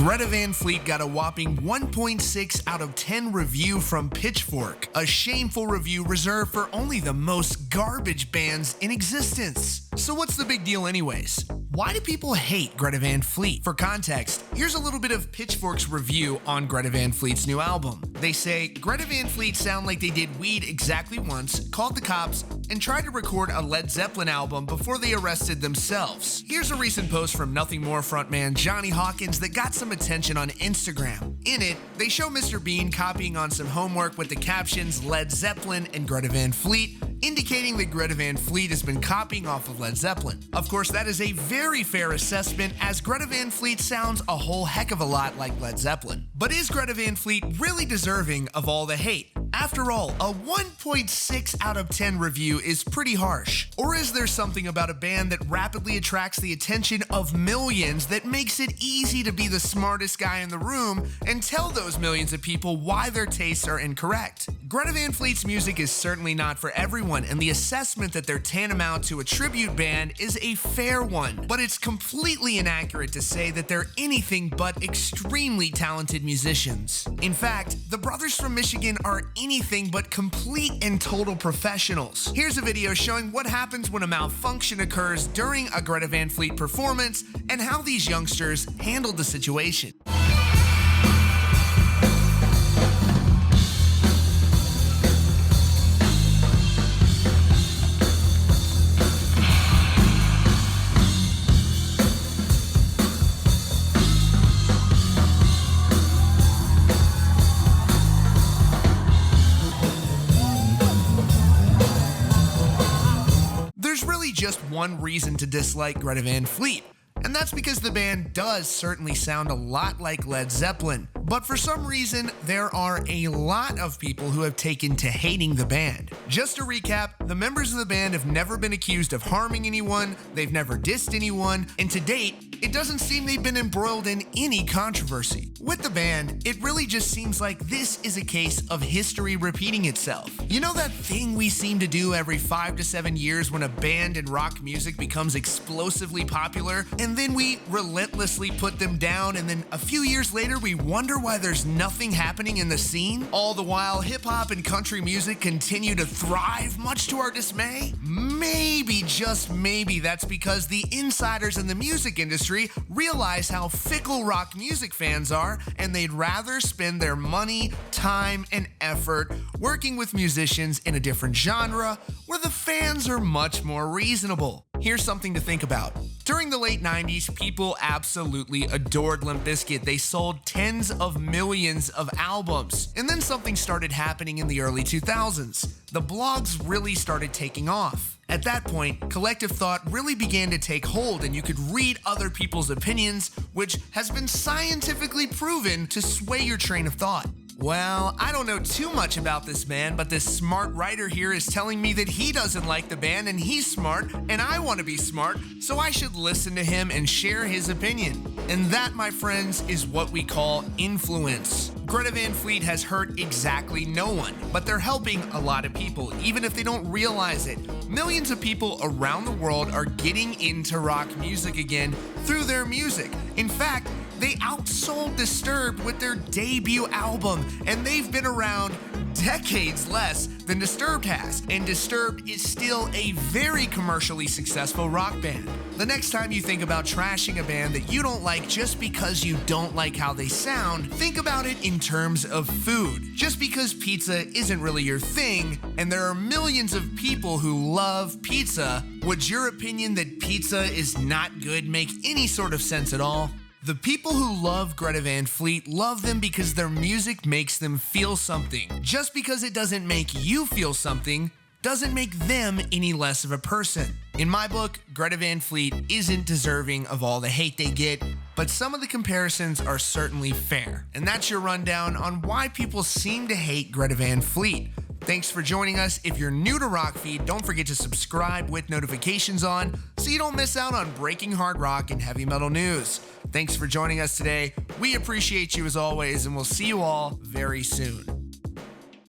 Greta Van Fleet got a whopping 1.6 out of 10 review from Pitchfork, a shameful review reserved for only the most garbage bands in existence. So what's the big deal anyways? Why do people hate Greta Van Fleet? For context, here's a little bit of Pitchfork's review on Greta Van Fleet's new album. They say, Greta Van Fleet sound like they did weed exactly once, called the cops, and tried to record a Led Zeppelin album before they arrested themselves. Here's a recent post from Nothing More frontman Johnny Hawkins that got some attention on Instagram. In it, they show Mr. Bean copying on some homework with the captions Led Zeppelin and Greta Van Fleet, indicating that Greta Van Fleet has been copying off of Led Zeppelin. Of course, that is a very fair assessment, as Greta Van Fleet sounds a whole heck of a lot like Led Zeppelin. But is Greta Van Fleet really deserving of all the hate? After all, a 1.6 out of 10 review is pretty harsh. Or is there something about a band that rapidly attracts the attention of millions that makes it easy to be the smartest guy in the room and tell those millions of people why their tastes are incorrect? Greta Van Fleet's music is certainly not for everyone, and the assessment that they're tantamount to a tribute band is a fair one. But it's completely inaccurate to say that they're anything but extremely talented musicians. In fact, the brothers from Michigan are anything but complete and total professionals. Here's a video showing what happens when a malfunction occurs during a Greta Van Fleet performance and how these youngsters handled the situation. There's really just one reason to dislike Greta Van Fleet, and that's because the band does certainly sound a lot like Led Zeppelin. But for some reason, there are a lot of people who have taken to hating the band. Just to recap, the members of the band have never been accused of harming anyone, they've never dissed anyone, and to date, it doesn't seem they've been embroiled in any controversy. With the band, it really just seems like this is a case of history repeating itself. You know that thing we seem to do every 5 to 7 years when a band in rock music becomes explosively popular, and then we relentlessly put them down, and then a few years later we wonder why there's nothing happening in the scene? All the while, hip-hop and country music continue to thrive, much to our dismay? Maybe, just maybe, that's because the insiders in the music industry realize how fickle rock music fans are, and they'd rather spend their money, time, and effort working with musicians in a different genre where the fans are much more reasonable. Here's something to think about. During the late 90s, people absolutely adored Limp Bizkit. They sold tens of millions of albums. And then something started happening in the early 2000s. The blogs really started taking off. At that point, collective thought really began to take hold, and you could read other people's opinions, which has been scientifically proven to sway your train of thought. Well, I don't know too much about this man, but this smart writer here is telling me that he doesn't like the band and he's smart, and I want to be smart, so I should listen to him and share his opinion. And that, my friends, is what we call influence. Greta Van Fleet has hurt exactly no one, but they're helping a lot of people, even if they don't realize it. Millions of people around the world are getting into rock music again through their music. In fact, they outsold Disturbed with their debut album, and they've been around decades less than Disturbed has, and Disturbed is still a very commercially successful rock band. The next time you think about trashing a band that you don't like just because you don't like how they sound, think about it in terms of food. Just because pizza isn't really your thing, and there are millions of people who love pizza, would your opinion that pizza is not good make any sort of sense at all? The people who love Greta Van Fleet love them because their music makes them feel something. Just because it doesn't make you feel something doesn't make them any less of a person. In my book, Greta Van Fleet isn't deserving of all the hate they get, but some of the comparisons are certainly fair. And that's your rundown on why people seem to hate Greta Van Fleet. Thanks for joining us. If you're new to Rockfeed, don't forget to subscribe with notifications on so you don't miss out on breaking hard rock and heavy metal news. Thanks for joining us today. We appreciate you as always, and we'll see you all very soon.